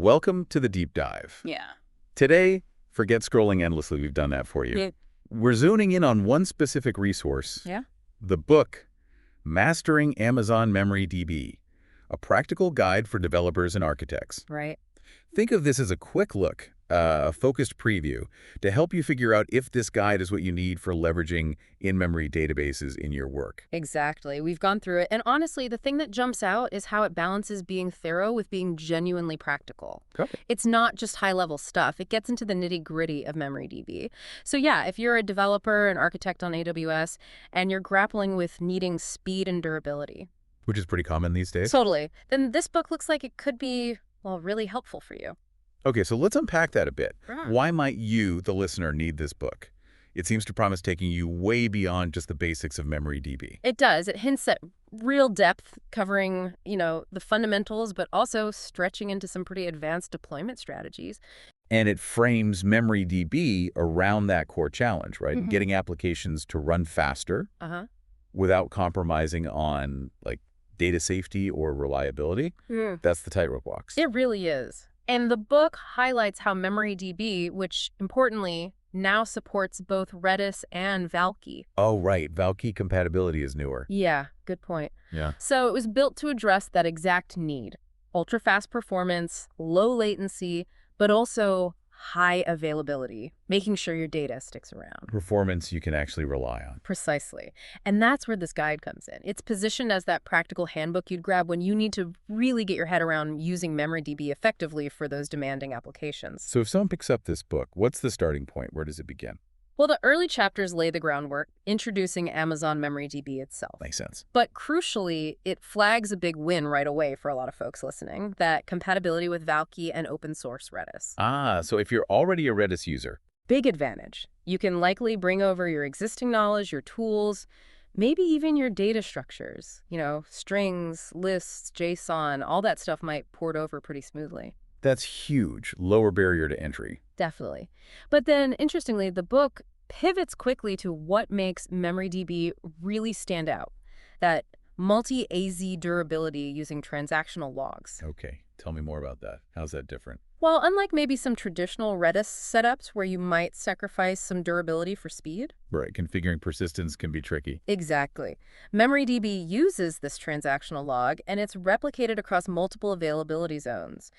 Welcome to the deep dive. Yeah. Today, forget scrolling endlessly. We've done that for you. Yeah. We're zooming in on one specific resource. Yeah. The book, Mastering Amazon MemoryDB, a practical guide for developers and architects. Right. Think of this as a quick look, a focused preview, to help you figure out if this guide is what you need for leveraging in-memory databases in your work. Exactly. We've gone through it. And honestly, the thing that jumps out is how it balances being thorough with being genuinely practical. Okay. It's not just high-level stuff. It gets into the nitty-gritty of MemoryDB. So yeah, if you're a developer, an architect on AWS, and you're grappling with needing speed and durability. Which is pretty common these days. Totally. Then this book looks like it could be, well, really helpful for you. Okay, so let's unpack that a bit. Sure. Why might you, the listener, need this book? It seems to promise taking you way beyond just the basics of MemoryDB. It does. It hints at real depth, covering, the fundamentals, but also stretching into some pretty advanced deployment strategies. And it frames MemoryDB around that core challenge, right? Mm-hmm. Getting applications to run faster without compromising on, data safety or reliability. That's the tightrope walks. It really is. And the book highlights how MemoryDB, which importantly now supports both Redis and Valkey. Oh, right. Valkey compatibility is newer. Yeah, good point. Yeah. So it was built to address that exact need. Ultra-fast performance, low latency, but also high availability, making sure your data sticks around. Performance you can actually rely on. Precisely. And that's where this guide comes in. It's positioned as that practical handbook you'd grab when you need to really get your head around using MemoryDB effectively for those demanding applications. So if someone picks up this book, what's the starting point? Where does it begin? Well, the early chapters lay the groundwork, introducing Amazon MemoryDB itself. Makes sense. But crucially, it flags a big win right away for a lot of folks listening, that compatibility with Valkey and open source Redis. Ah, so if you're already a Redis user. Big advantage. You can likely bring over your existing knowledge, your tools, maybe even your data structures. Strings, lists, JSON, all that stuff might port over pretty smoothly. That's huge. Lower barrier to entry. Definitely. But then, interestingly, the book pivots quickly to what makes MemoryDB really stand out. That multi-AZ durability using transactional logs. Okay. Tell me more about that. How's that different? Well, unlike maybe some traditional Redis setups where you might sacrifice some durability for speed. Right. Configuring persistence can be tricky. Exactly. MemoryDB uses this transactional log, and it's replicated across multiple availability zones.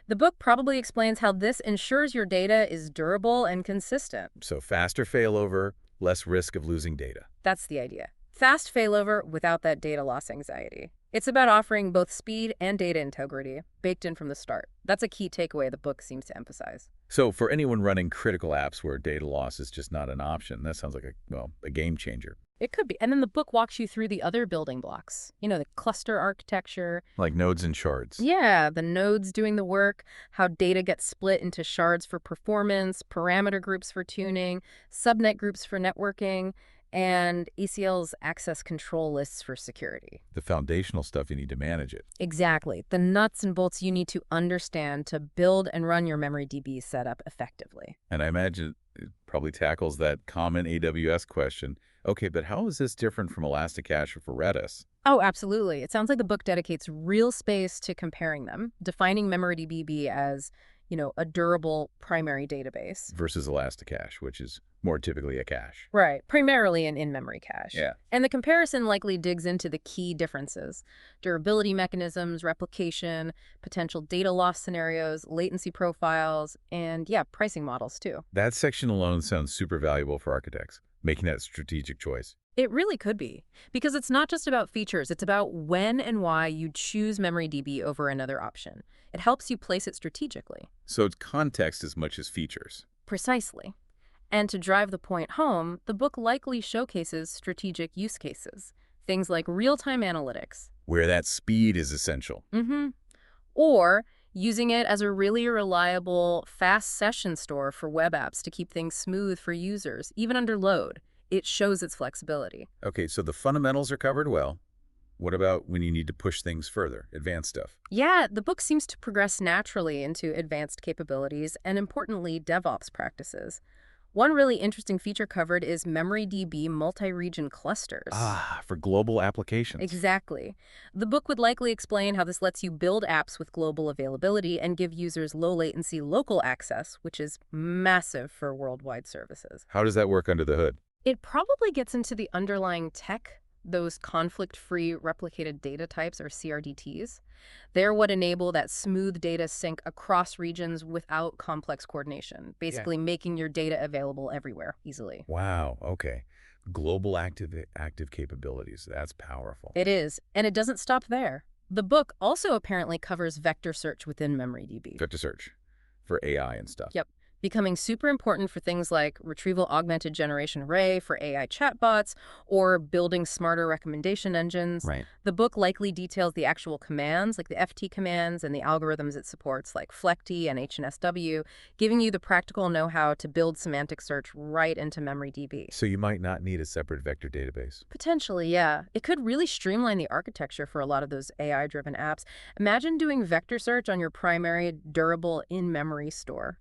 The book probably explains how this ensures your data is durable and consistent. So faster failover, less risk of losing data. That's the idea. Fast failover without that data loss anxiety. It's about offering both speed and data integrity, baked in from the start. That's a key takeaway the book seems to emphasize. So for anyone running critical apps where data loss is just not an option, that sounds like a game changer. It could be. And then the book walks you through the other building blocks. The cluster architecture. Like nodes and shards. Yeah, the nodes doing the work, how data gets split into shards for performance, parameter groups for tuning, subnet groups for networking, and ACLs access control lists for security. The foundational stuff you need to manage it. Exactly. The nuts and bolts you need to understand to build and run your MemoryDB setup effectively. And I imagine it probably tackles that common AWS question. Okay, but how is this different from ElastiCache or for Redis? Oh, absolutely. It sounds like the book dedicates real space to comparing them, defining MemoryDB as, a durable primary database. Versus ElastiCache, which is more typically a cache. Right. Primarily an in-memory cache. Yeah. And the comparison likely digs into the key differences: durability mechanisms, replication, potential data loss scenarios, latency profiles, and pricing models too. That section alone sounds super valuable for architects, making that strategic choice. It really could be, because it's not just about features, it's about when and why you choose MemoryDB over another option. It helps you place it strategically. So it's context as much as features. Precisely. And to drive the point home, the book likely showcases strategic use cases, things like real-time analytics. Where that speed is essential. Or using it as a really reliable, fast session store for web apps to keep things smooth for users, even under load. It shows its flexibility. Okay, so the fundamentals are covered well. What about when you need to push things further, advanced stuff? Yeah, the book seems to progress naturally into advanced capabilities and, importantly, DevOps practices. One really interesting feature covered is MemoryDB multi-region clusters. Ah, for global applications. Exactly. The book would likely explain how this lets you build apps with global availability and give users low latency local access, which is massive for worldwide services. How does that work under the hood? It probably gets into the underlying tech, those conflict-free replicated data types, or CRDTs. They're what enable that smooth data sync across regions without complex coordination, basically making your data available everywhere easily. Wow, okay. Global active capabilities. That's powerful. It is, and it doesn't stop there. The book also apparently covers vector search within MemoryDB. Vector search for AI and stuff. Yep. Becoming super important for things like retrieval augmented generation array for AI chatbots or building smarter recommendation engines. Right. The book likely details the actual commands, like the FT commands and the algorithms it supports, like FLECT and HNSW, giving you the practical know-how to build semantic search right into MemoryDB. So you might not need a separate vector database. Potentially, yeah. It could really streamline the architecture for a lot of those AI-driven apps. Imagine doing vector search on your primary durable in-memory store.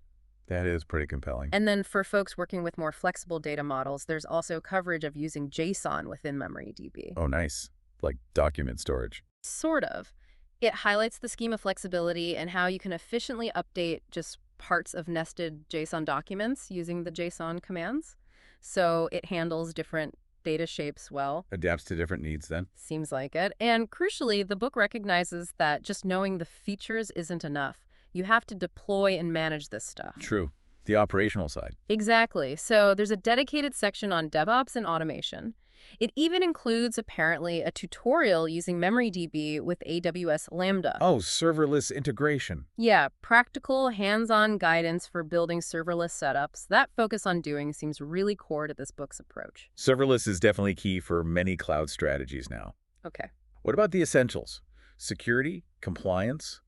That is pretty compelling. And then for folks working with more flexible data models, there's also coverage of using JSON within MemoryDB. Oh, nice. Like document storage. Sort of. It highlights the schema flexibility and how you can efficiently update just parts of nested JSON documents using the JSON commands. So it handles different data shapes well. Adapts to different needs then. Seems like it. And crucially, the book recognizes that just knowing the features isn't enough. You have to deploy and manage this stuff. True. The operational side. Exactly. So there's a dedicated section on DevOps and automation. It even includes, apparently, a tutorial using MemoryDB with AWS Lambda. Oh, serverless integration. Yeah, practical, hands-on guidance for building serverless setups. That focus on doing seems really core to this book's approach. Serverless is definitely key for many cloud strategies now. Okay. What about the essentials? Security, compliance,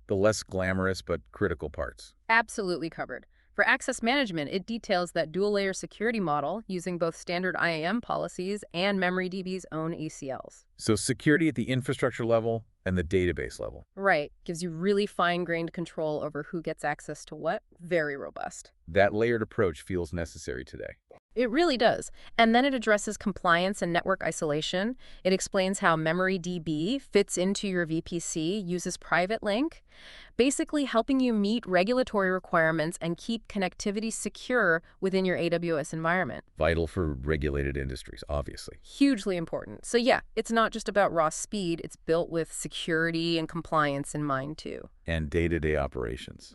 the less glamorous but critical parts. Absolutely covered. For access management, it details that dual-layer security model using both standard IAM policies and MemoryDB's own ACLs. So security at the infrastructure level and the database level. Right. Gives you really fine-grained control over who gets access to what. Very robust. That layered approach feels necessary today. It really does. And then it addresses compliance and network isolation. It explains how MemoryDB fits into your VPC, uses private link, basically helping you meet regulatory requirements and keep connectivity secure within your AWS environment. Vital for regulated industries, obviously. Hugely important. So yeah, it's not just about raw speed. It's built with security and compliance in mind, too. And day-to-day operations.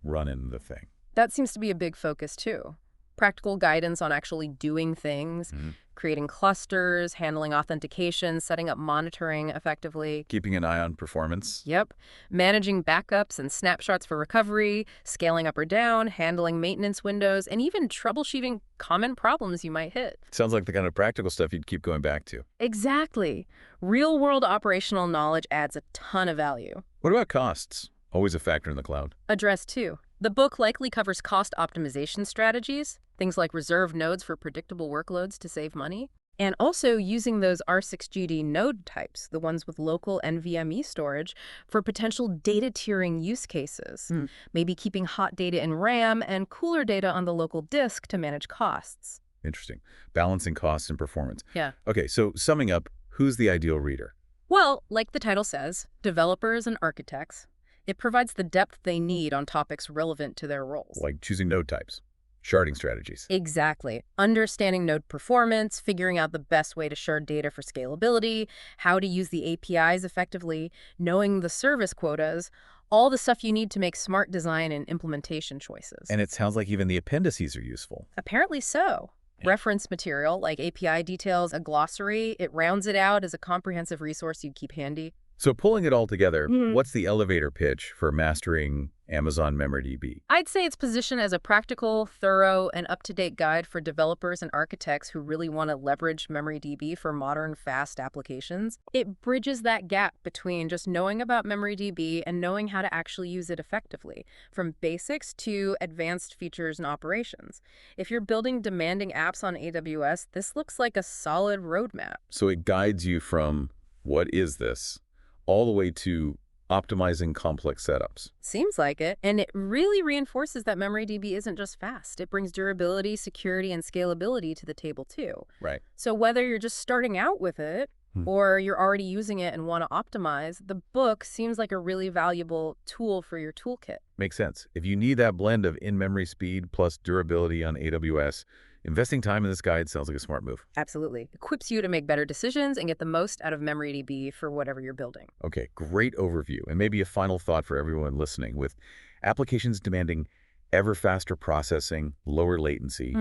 Running the thing. That seems to be a big focus, too. Practical guidance on actually doing things, creating clusters, handling authentication, setting up monitoring effectively. Keeping an eye on performance. Yep. Managing backups and snapshots for recovery, scaling up or down, handling maintenance windows, and even troubleshooting common problems you might hit. Sounds like the kind of practical stuff you'd keep going back to. Exactly. Real-world operational knowledge adds a ton of value. What about costs? Always a factor in the cloud. Addressed too. The book likely covers cost optimization strategies, things like reserved nodes for predictable workloads to save money, and also using those R6GD node types, the ones with local NVMe storage, for potential data tiering use cases. Maybe keeping hot data in RAM and cooler data on the local disk to manage costs. Interesting. Balancing costs and performance. Yeah. Okay, so summing up, who's the ideal reader? Well, like the title says, developers and architects. It provides the depth they need on topics relevant to their roles. Like choosing node types, sharding strategies. Exactly. Understanding node performance, figuring out the best way to shard data for scalability, how to use the APIs effectively, knowing the service quotas, all the stuff you need to make smart design and implementation choices. And it sounds like even the appendices are useful. Apparently so. Reference material like API details, a glossary, it rounds it out as a comprehensive resource you'd keep handy. So pulling it all together, what's the elevator pitch for mastering Amazon MemoryDB? I'd say it's positioned as a practical, thorough, and up-to-date guide for developers and architects who really want to leverage MemoryDB for modern, fast applications. It bridges that gap between just knowing about MemoryDB and knowing how to actually use it effectively, from basics to advanced features and operations. If you're building demanding apps on AWS, this looks like a solid roadmap. So it guides you from what is this all the way to optimizing complex setups. Seems like it. And it really reinforces that MemoryDB isn't just fast. It brings durability, security, and scalability to the table, too. Right. So whether you're just starting out with it or you're already using it and want to optimize, the book seems like a really valuable tool for your toolkit. Makes sense. If you need that blend of in-memory speed plus durability on AWS, investing time in this guide sounds like a smart move. Absolutely. Equips you to make better decisions and get the most out of MemoryDB for whatever you're building. Okay, great overview. And maybe a final thought for everyone listening. With applications demanding ever faster processing, lower latency,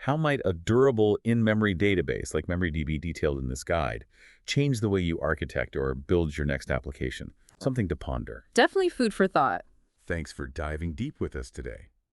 how might a durable in-memory database like MemoryDB detailed in this guide change the way you architect or build your next application? Something to ponder. Definitely food for thought. Thanks for diving deep with us today.